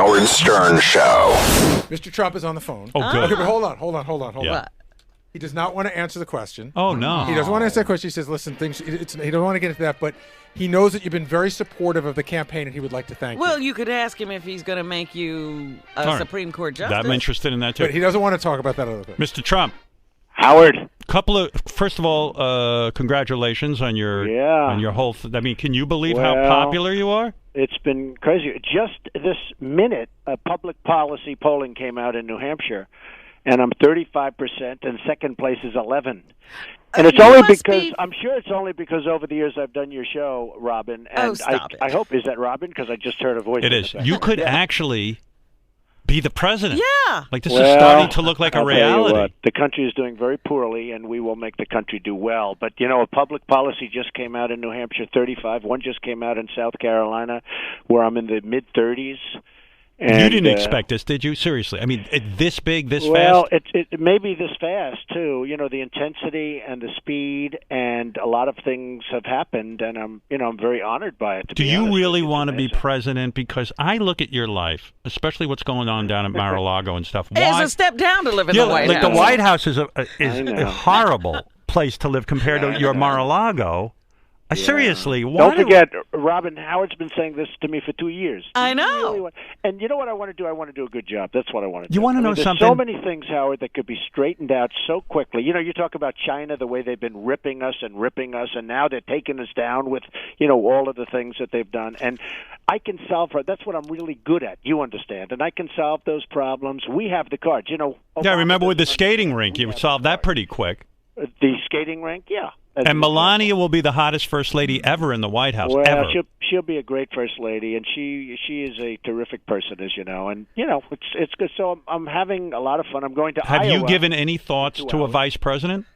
Howard Stern Show. Mr. Trump is on the phone. Oh, good. Okay, but hold on. Yeah. He does not want to answer the question. Oh, no. He doesn't want to answer that question. He says, listen, he doesn't want to get into that, but he knows that you've been very supportive of the campaign, and he would like to thank you. Well, you could ask him if he's going to make you a right. Supreme Court justice. I'm interested in that, too. But he doesn't want to talk about that other thing. Mr. Trump. Howard. First of all, congratulations on your whole. I mean, can you believe how popular you are? It's been crazy. Just this minute, public policy polling came out in New Hampshire, and I'm 35%, and second place is 11. And it's only because I'm sure it's only because over the years I've done your show, Robin. And I hope, is that Robin? Because I just heard a voice. It is. You could actually be the president. Yeah. Like, this is starting to look like a reality. Tell you what, the country is doing very poorly, and we will make the country do well. But, a public policy just came out in New Hampshire, 35. One just came out in South Carolina, where I'm in the mid-30s. And, you didn't expect this, did you? Seriously. I mean, this big, this fast? Well, it may be this fast, too. The intensity and the speed, and a lot of things have happened, and I'm very honored by it. Do you really want to be president? Because I look at your life, especially what's going on down at Mar-a-Lago and stuff. It's a step down to live in the White House. The White House is a horrible place to live compared to your Mar-a-Lago. Seriously, why don't forget, Robin, Howard's been saying this to me for 2 years. I know. And you know what I want to do? I want to do a good job. That's what I want to do. You want to know there's something? So many things, Howard, that could be straightened out so quickly. You talk about China, the way they've been ripping us, and now they're taking us down with, all of the things that they've done. And I can solve for it. That's what I'm really good at. You understand. And I can solve those problems. We have the cards. I remember with the skating rink, you solved that pretty quick. The skating rink, yeah. And Melania will be the hottest first lady ever in the White House. Well, ever. she'll be a great first lady, and she is a terrific person, as you know. And it's good. So I'm having a lot of fun. I'm going to Iowa. Have you given any thoughts to a vice president?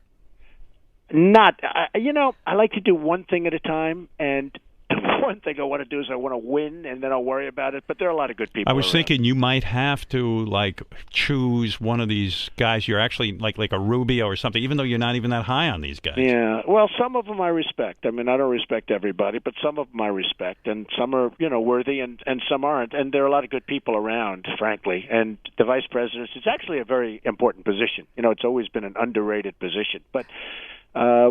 Not. I like to do one thing at a time, and one thing I want to do is I want to win, and then I'll worry about it. But there are a lot of good people. I was around. thinking you might have to choose one of these guys. You're actually like a Rubio or something, even though you're not even that high on these guys. Yeah. Well, some of them I respect. I mean, I don't respect everybody, but some of them I respect, and some are worthy, and some aren't. And there are a lot of good people around, frankly. And the vice president is actually a very important position. It's always been an underrated position, but.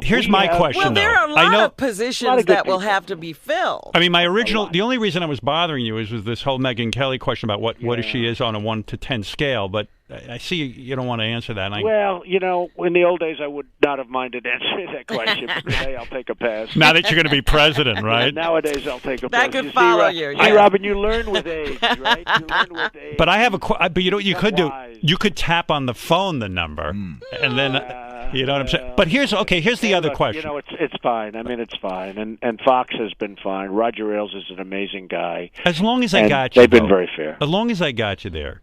Here's my question. Well, there are a lot of positions that will people. have to be filled. I mean, the only reason I was bothering you was this whole Megyn Kelly question about what she is on a 1 to 10 scale. But I see you don't want to answer that. Well, in the old days, I would not have minded answering that question. But today, I'll take a pass. Now that you're going to be president, right? Nowadays, I'll take a pass. That could follow you. Hey, Robin, you learn with age, right? You learn with age. But I have but you know what you could do? You could tap on the phone the number, and then. You know what I'm saying? But here's the other question. It's fine. I mean, it's fine. And Fox has been fine. Roger Ailes is an amazing guy. As long as I got you, they've been very fair. As long as I got you there.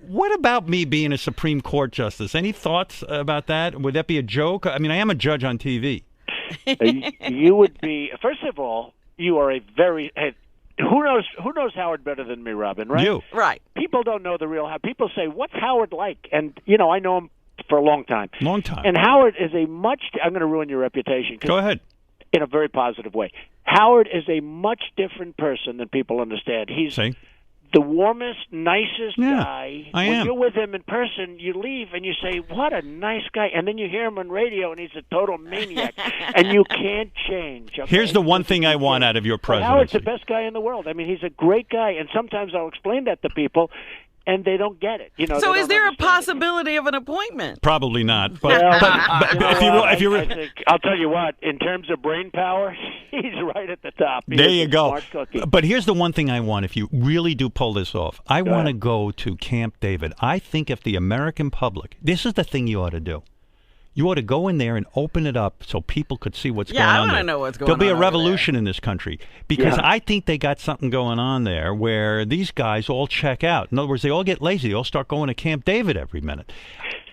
What about me being a Supreme Court justice? Any thoughts about that? Would that be a joke? I mean, I am a judge on TV. You would be. First of all, you are a very. Who knows Howard better than me, Robin, right? You. Right. People don't know the real Howard. People say, what's Howard like? And, I know him for a long time. Long time. And Howard is I'm going to ruin your reputation. Go ahead. In a very positive way. Howard is a much different person than people understand. He's the warmest, nicest guy. When you're with him in person, you leave and you say, what a nice guy. And then you hear him on radio, and he's a total maniac. And you can't change. Okay? Here's the one thing I want out of your presidency. Howard's the best guy in the world. I mean, he's a great guy. And sometimes I'll explain that to people, and they don't get it. So is there a possibility of an appointment? Probably not. But, I think, I'll tell you what, in terms of brain power, he's right at the top. There you go. But here's the one thing I want, if you really do pull this off. I want to go to Camp David. I think if the American public, this is the thing you ought to do. You ought to go in there and open it up so people could see what's going on there. Yeah, I want to know what's going on. There'll be a revolution in this country because I think they got something going on there where these guys all check out. In other words, they all get lazy. They all start going to Camp David every minute.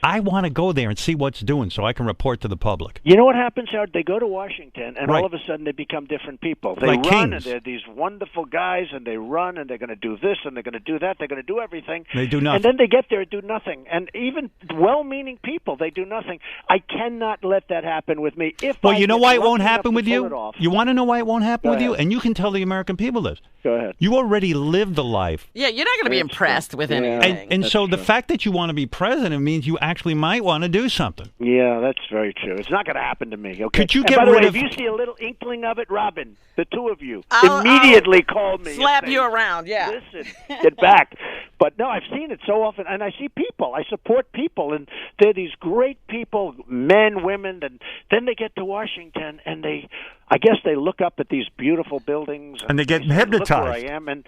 I want to go there and see what's doing so I can report to the public. You know what happens, Howard? They go to Washington, and Right. all of a sudden they become different people. They Like run, kings. and they're these wonderful guys, and they run, and they're going to do this, and they're going to do that. They're going to do everything. They do nothing. And then they get there and do nothing. And even well-meaning people, they do nothing. I cannot let that happen with me. Well, you know why it lucky won't enough happen to with pull you? it off- You want to know why it won't happen Go with you? ahead. And you can tell the American people this. Go ahead. You already lived the life. Yeah, you're not going to be That's impressed with Yeah. anything. And That's so the true. fact that you want to be president means you actually might want to do something. Yeah, that's very true. It's not going to happen to me. Okay. Could you And get by the rid way, of- if you see a little inkling of it, Robin, the two of you I'll immediately call me. and slap say, you around, yeah. Listen, get back. But no, I've seen it so often, and I see people. I support people, and they're these great people, men, women, and then they get to Washington, and I guess they look up at these beautiful buildings, And they get say, Look hypnotized. where I am, and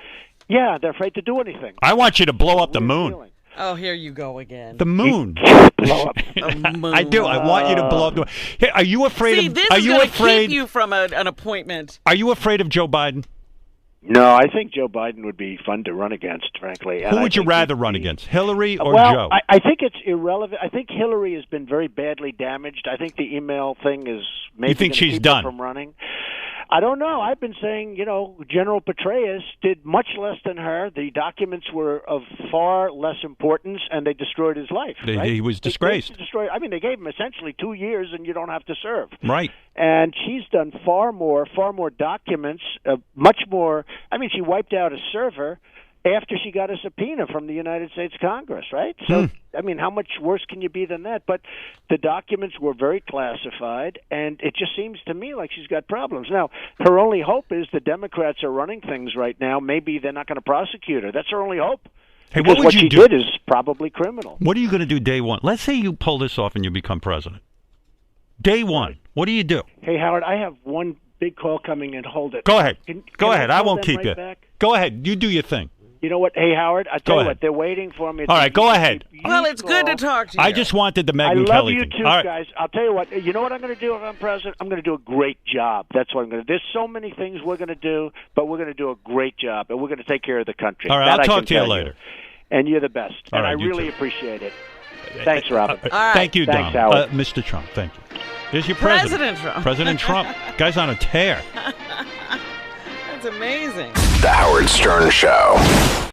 yeah, they're afraid to do anything. I want you to blow up the Weird moon. feeling. Oh, here you go again. The moon. Blow up. I do. I want you to blow up the moon. Hey, are you afraid See, of? this Are is you going to afraid? keep you from an appointment. Are you afraid of Joe Biden? No, I think Joe Biden would be fun to run against, frankly. And Who I would you think rather he'd run be- against, Hillary or well, Joe? I think it's irrelevant. I think Hillary has been very badly damaged. I think the email thing is maybe You think gonna she's keep her done? from running. I don't know. I've been saying, General Petraeus did much less than her. The documents were of far less importance, and they destroyed his life. He right? was They disgraced. destroyed. I mean, they gave him essentially 2 years, and you don't have to serve. Right. And she's done far more documents, much more. I mean, she wiped out a server after she got a subpoena from the United States Congress, right? So, I mean, how much worse can you be than that? But the documents were very classified, and it just seems to me like she's got problems. Now, her only hope is the Democrats are running things right now. Maybe they're not going to prosecute her. That's her only hope. Hey, Because what would you she do? did is probably criminal. What are you going to do day one? Let's say you pull this off and you become president. Day one. What do you do? Hey, Howard, I have one big call coming in. Hold it. Go ahead. Can Go I ahead. I call won't them keep right you. back? Go ahead. You do your thing. You know what? Hey, Howard, I tell Go you ahead. what, they're waiting for me. All right, go ahead. Well, it's good to talk to you. I just wanted the Megyn I love Kelly you thing. too, All right. guys. I'll tell you what. You know what I'm going to do if I'm president? I'm going to do a great job. That's what I'm going to do. There's so many things we're going to do, but we're going to do a great job, and we're going to take care of the country. All right, That I'll I talk can to you tell later. And you're the best. All And right, I you really too. appreciate it. Thanks, Robin. All right. Thank you, Thanks, Don. Howard. Mr. Trump, thank you. There's your president. President Trump. President Trump. Guy's on a tear. That's amazing. The Howard Stern Show.